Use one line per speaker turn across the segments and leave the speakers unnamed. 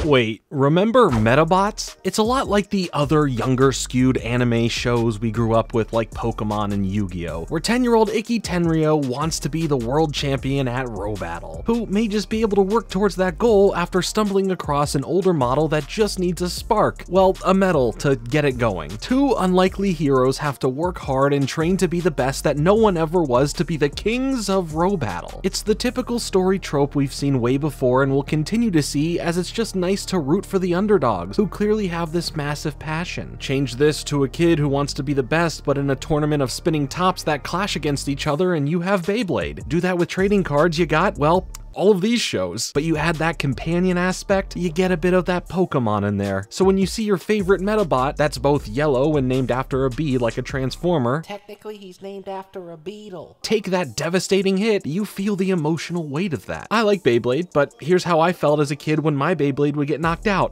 Wait, remember Medabots? It's a lot like the other younger skewed anime shows we grew up with like Pokemon and Yu-Gi-Oh!, where 10-year-old Ikki Tenryo wants to be the world champion at Row Battle, who may just be able to work towards that goal after stumbling across an older model that just needs a spark, well, a medal to get it going. Two unlikely heroes have to work hard and train to be the best that no one ever was to be the kings of Row Battle. It's the typical story trope we've seen way before and will continue to see, as it's just nice to root for the underdogs, who clearly have this massive passion. Change this to a kid who wants to be the best, but in a tournament of spinning tops that clash against each other and you have Beyblade. Do that with trading cards, you got, well, all of these shows. But you add that companion aspect, you get a bit of that Pokemon in there. So when you see your favorite Medabot that's both yellow and named after a bee like a Transformer,
technically he's named after a beetle,
take that devastating hit, you feel the emotional weight of that. I like Beyblade, but here's how I felt as a kid when my Beyblade would get knocked out.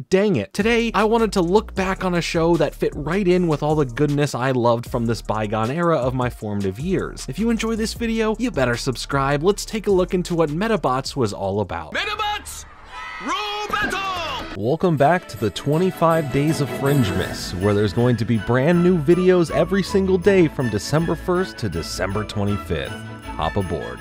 Dang it. Today, I wanted to look back on a show that fit right in with all the goodness I loved from this bygone era of my formative years. If you enjoy this video, you better subscribe. Let's take a look into what Medabots was all about.
Medabots! Row Battle!
Welcome back to the 25 Days of Fringe-Miss, where there's going to be brand new videos every single day from December 1st to December 25th. Hop aboard.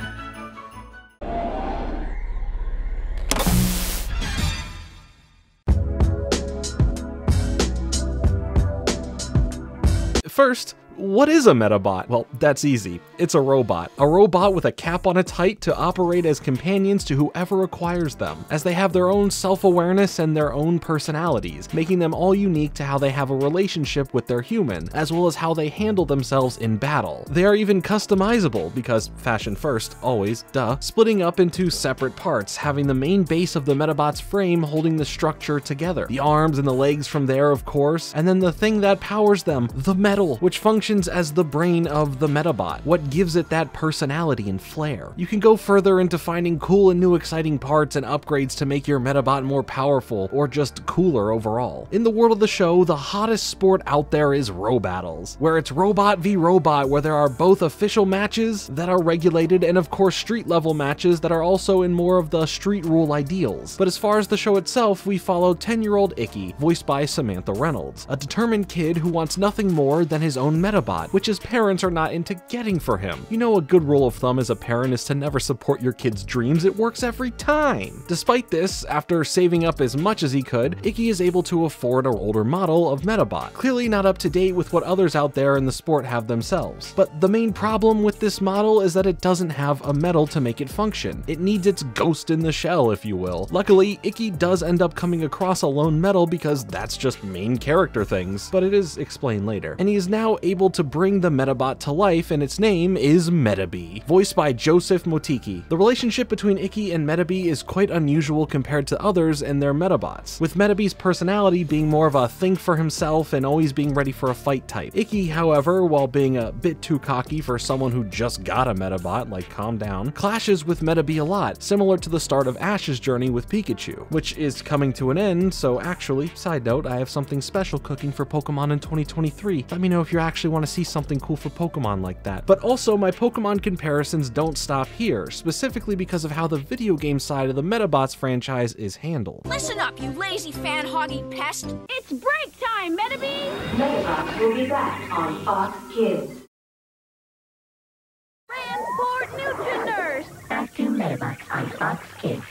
First, what is a Medabot? Well, that's easy. It's a robot. A robot with a cap on its height to operate as companions to whoever acquires them, as they have their own self-awareness and their own personalities, making them all unique to how they have a relationship with their human, as well as how they handle themselves in battle. They are even customizable, because fashion first, always, duh, splitting up into separate parts, having the main base of the Medabot's frame holding the structure together. The arms and the legs from there, of course, and then the thing that powers them, the metal, which functions as the brain of the Medabot, what gives it that personality and flair. You can go further into finding cool and new exciting parts and upgrades to make your Medabot more powerful, or just cooler overall. In the world of the show, the hottest sport out there is Row Battles, where it's robot v robot, where there are both official matches that are regulated and of course street level matches that are also in more of the street rule ideals. But as far as the show itself, we follow 10-year-old Ikki, voiced by Samantha Reynolds, a determined kid who wants nothing more than his own Medabot, which his parents are not into getting for him. You know, a good rule of thumb as a parent is to never support your kid's dreams. It works every time. Despite this, after saving up as much as he could, Ikki is able to afford an older model of Medabot, clearly not up to date with what others out there in the sport have themselves. But the main problem with this model is that it doesn't have a medal to make it function. It needs its ghost in the shell, if you will. Luckily, Ikki does end up coming across a lone medal because that's just main character things, but it is explained later. And he is now able to bring the Medabot to life, and its name is Medabi, voiced by Joseph Motiki. The relationship between Ikki and Medabi is quite unusual compared to others and their Medabots, with Medabi's personality being more of a think for himself and always being ready for a fight type. Ikki, however, while being a bit too cocky for someone who just got a Medabot, like calm down, clashes with Medabi a lot, similar to the start of Ash's journey with Pikachu, which is coming to an end. So actually, side note, I have something special cooking for Pokemon in 2023. Let me know if you actually want to see something cool for Pokemon like that. But also, my Pokemon comparisons don't stop here, specifically because of how the video game side of the Medabots franchise is handled.
Listen up, you lazy fan-hogging pest! It's break time, Medabi!
Medabots will be back on Fox Kids.
Transport Newtenders!
Back to Medabots on Fox Kids.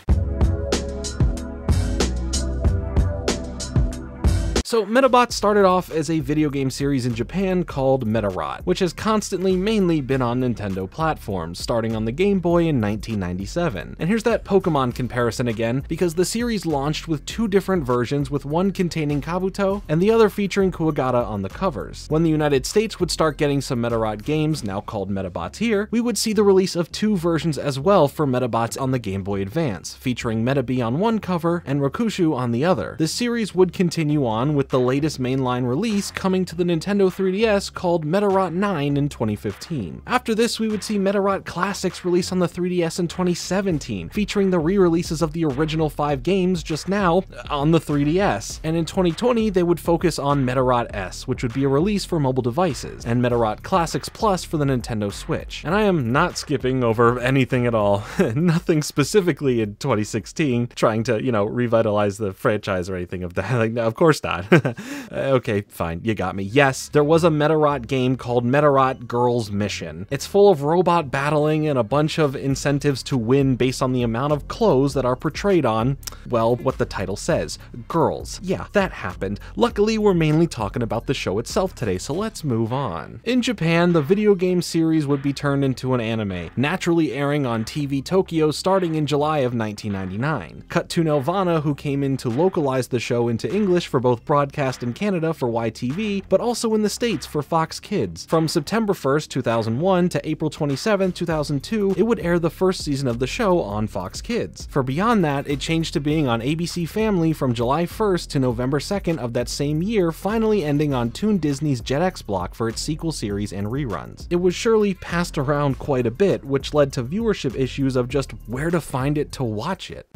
So Medabots started off as a video game series in Japan called Medarot, which has constantly mainly been on Nintendo platforms, starting on the Game Boy in 1997. And here's that Pokemon comparison again, because the series launched with two different versions, with one containing Kabuto and the other featuring Kuwagata on the covers. When the United States would start getting some Medarot games, now called Medabots here, we would see the release of two versions as well for Medabots on the Game Boy Advance, featuring Medabi on one cover and Rokushu on the other. This series would continue on with with the latest mainline release coming to the Nintendo 3DS called Medabots 9 in 2015. After this, we would see Medabots Classics release on the 3DS in 2017, featuring the re-releases of the original 5 games just now on the 3DS. And in 2020, they would focus on Medabots S, which would be a release for mobile devices, and Medabots Classics Plus for the Nintendo Switch. And I am not skipping over anything at all, nothing specifically in 2016, trying to, revitalize the franchise or anything of that. Like, no, of course not. Okay, fine, you got me. Yes, there was a Medabots game called Medabots Girls Mission. It's full of robot battling and a bunch of incentives to win based on the amount of clothes that are portrayed on, well, what the title says, girls. Yeah, that happened. Luckily, we're mainly talking about the show itself today, so let's move on. In Japan, the video game series would be turned into an anime, naturally airing on TV Tokyo starting in July of 1999. Cut to Nelvana, who came in to localize the show into English for both broadcast in Canada for YTV, but also in the States for Fox Kids. From September 1st, 2001 to April 27, 2002, it would air the first season of the show on Fox Kids. For beyond that, it changed to being on ABC Family from July 1st to November 2nd of that same year, finally ending on Toon Disney's Jetix block for its sequel series and reruns. It was surely passed around quite a bit, which led to viewership issues of just where to find it to watch it.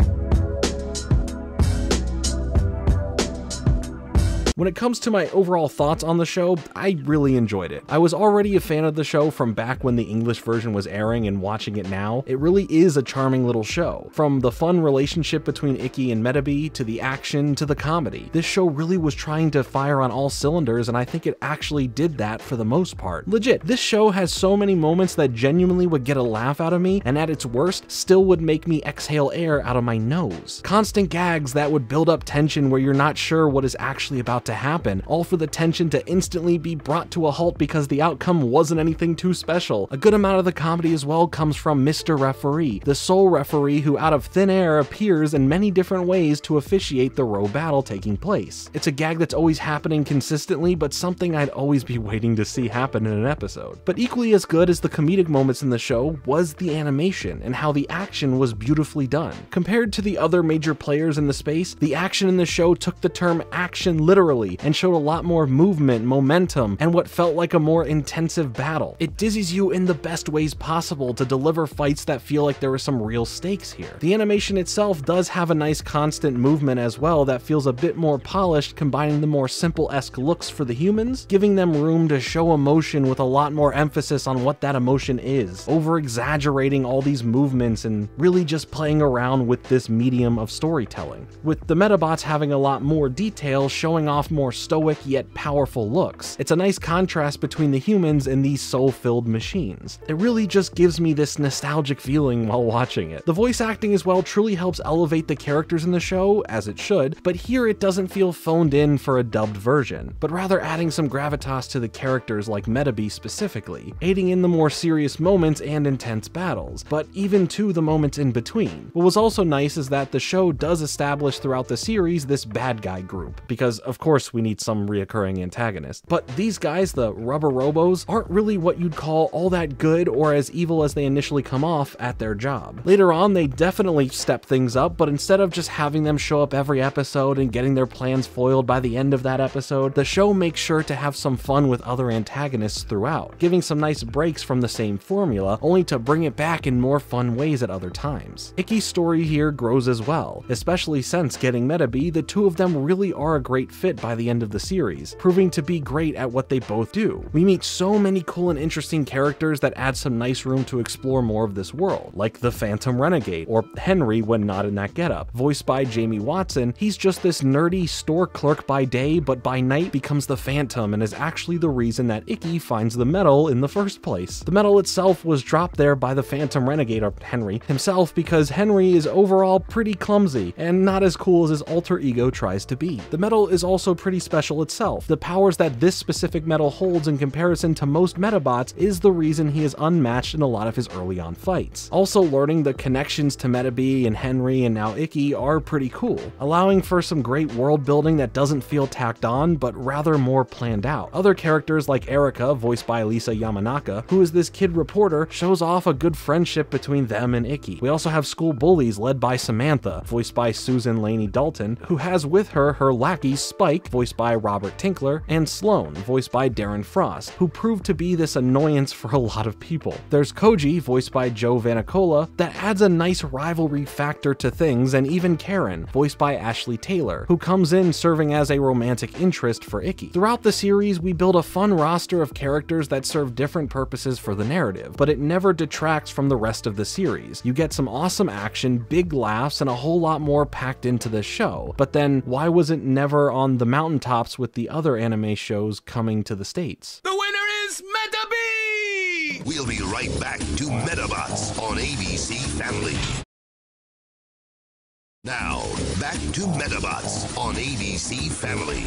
When it comes to my overall thoughts on the show, I really enjoyed it. I was already a fan of the show from back when the English version was airing, and watching it now, it really is a charming little show. From the fun relationship between Icky and Medabots, to the action, to the comedy. This show really was trying to fire on all cylinders, and I think it actually did that for the most part. Legit, this show has so many moments that genuinely would get a laugh out of me, and at its worst, still would make me exhale air out of my nose. Constant gags that would build up tension where you're not sure what is actually about to happen, all for the tension to instantly be brought to a halt because the outcome wasn't anything too special. A good amount of the comedy as well comes from Mr. Referee, the sole referee who out of thin air appears in many different ways to officiate the row battle taking place. It's a gag that's always happening consistently, but something I'd always be waiting to see happen in an episode. But equally as good as the comedic moments in the show was the animation and how the action was beautifully done. Compared to the other major players in the space, the action in the show took the term action literally and showed a lot more movement, momentum, and what felt like a more intensive battle. It dizzies you in the best ways possible to deliver fights that feel like there are some real stakes here. The animation itself does have a nice constant movement as well that feels a bit more polished, combining the more simple-esque looks for the humans, giving them room to show emotion with a lot more emphasis on what that emotion is, over-exaggerating all these movements and really just playing around with this medium of storytelling. With the Medabots having a lot more detail, showing off more stoic yet powerful looks. It's a nice contrast between the humans and these soul-filled machines. It really just gives me this nostalgic feeling while watching it. The voice acting as well truly helps elevate the characters in the show, as it should, but here it doesn't feel phoned in for a dubbed version, but rather adding some gravitas to the characters like Medabots specifically, aiding in the more serious moments and intense battles, but even to the moments in between. What was also nice is that the show does establish throughout the series this bad guy group, because of course we need some reoccurring antagonist. But these guys, the Rubber Robos, aren't really what you'd call all that good or as evil as they initially come off at their job. Later on, they definitely step things up, but instead of just having them show up every episode and getting their plans foiled by the end of that episode, the show makes sure to have some fun with other antagonists throughout, giving some nice breaks from the same formula, only to bring it back in more fun ways at other times. Icky's story here grows as well, especially since getting Medabots, the two of them really are a great fit by the end of the series, proving to be great at what they both do. We meet so many cool and interesting characters that add some nice room to explore more of this world, like the Phantom Renegade, or Henry when not in that getup. Voiced by Jamie Watson, he's just this nerdy store clerk by day, but by night becomes the Phantom and is actually the reason that Icky finds the medal in the first place. The medal itself was dropped there by the Phantom Renegade, or Henry, himself, because Henry is overall pretty clumsy and not as cool as his alter ego tries to be. The medal is also pretty special itself. The powers that this specific medal holds in comparison to most Medabots is the reason he is unmatched in a lot of his early on fights. Also, learning the connections to Medabots and Henry and now Icky are pretty cool, allowing for some great world building that doesn't feel tacked on, but rather more planned out. Other characters like Erica, voiced by Lisa Yamanaka, who is this kid reporter, shows off a good friendship between them and Icky. We also have school bullies led by Samantha, voiced by Susan Laney Dalton, who has with her her lackey Spike, Mike, voiced by Robert Tinkler, and Sloan, voiced by Darren Frost, who proved to be this annoyance for a lot of people. There's Koji, voiced by Joe Vanicola, that adds a nice rivalry factor to things, and even Karen, voiced by Ashley Taylor, who comes in serving as a romantic interest for Icky. Throughout the series, we build a fun roster of characters that serve different purposes for the narrative, but it never detracts from the rest of the series. You get some awesome action, big laughs, and a whole lot more packed into this show. But then, why was it never on the mountaintops with the other anime shows coming to the States?
The winner is Medabots!
We'll be right back to Medabots on ABC Family. Now, back to Medabots on ABC Family.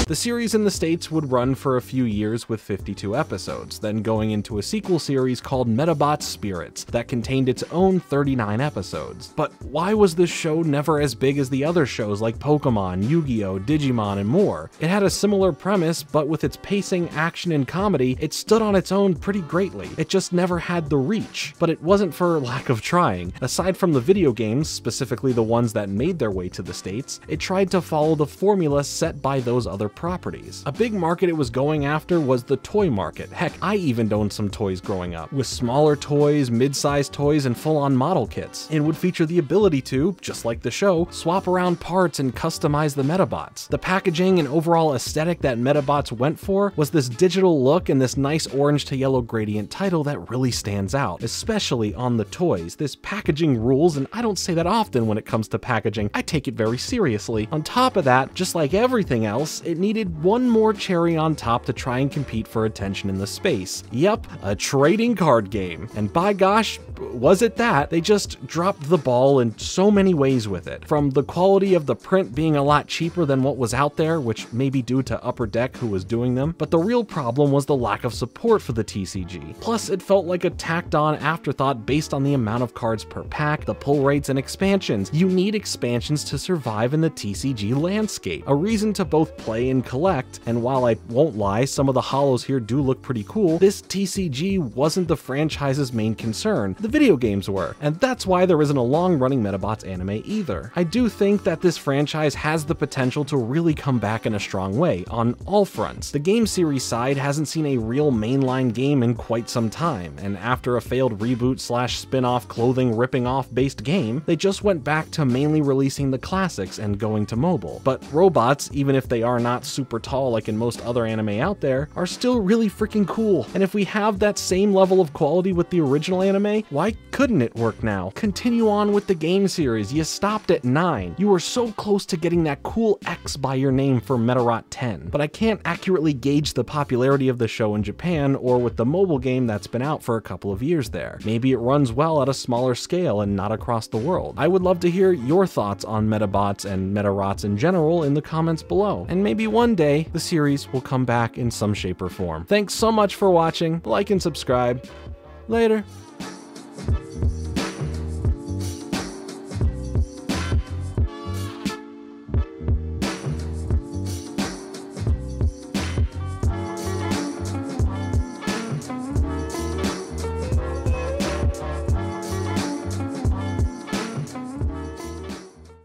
The series in the States would run for a few years with 52 episodes, then going into a sequel series called Medabots Spirits that contained its own 39 episodes. But why was this show never as big as the other shows like Pokemon, Yu-Gi-Oh!, Digimon, and more? It had a similar premise, but with its pacing, action, and comedy, it stood on its own pretty greatly. It just never had the reach. But it wasn't for lack of trying. Aside from the video games, specifically the ones that made their way to the States, it tried to follow the formula set by those other properties. A big market it was going after was the toy market. Heck, I even owned some toys growing up, with smaller toys, mid-sized toys, and full-on model kits. It would feature the ability to, just like the show, swap around parts and customize the Medabots. The packaging and overall aesthetic that Medabots went for was this digital look and this nice orange to yellow gradient title that really stands out, especially on the toys. This packaging rules, and I don't say that often when it comes to packaging. I take it very seriously. On top of that, just like everything else, it needed one more cherry on top to try and compete for attention in the space. Yep, a trading card game. And by gosh, was it that? They just dropped the ball in so many ways with it. From the quality of the print being a lot cheaper than what was out there, which may be due to Upper Deck who was doing them, but the real problem was the lack of support for the TCG. Plus, it felt like a tacked on afterthought based on the amount of cards per pack, the pull rates, and expansions. You need expansions to survive in the TCG landscape. A reason to both play and collect, and while I won't lie, some of the holos here do look pretty cool, this TCG wasn't the franchise's main concern. The video games were, and that's why there isn't a long-running Medabots anime either. I do think that this franchise has the potential to really come back in a strong way, on all fronts. The game series side hasn't seen a real mainline game in quite some time, and after a failed reboot/spin-off clothing ripping-off based game, they just went back to mainly releasing the classics and going to mobile. But robots, even if they are not super tall like in most other anime out there, are still really freaking cool. And if we have that same level of quality with the original anime, why couldn't it work now? Continue on with the game series. You stopped at 9. You were so close to getting that cool X by your name for Medarot 10. But I can't accurately gauge the popularity of the show in Japan or with the mobile game that's been out for a couple of years there. Maybe it runs well at a smaller scale and not across the world. I would love to hear your thoughts on Medabots and Medarots in general in the comments below. And maybe one day the series will come back in some shape or form. Thanks so much for watching. Like and subscribe. Later.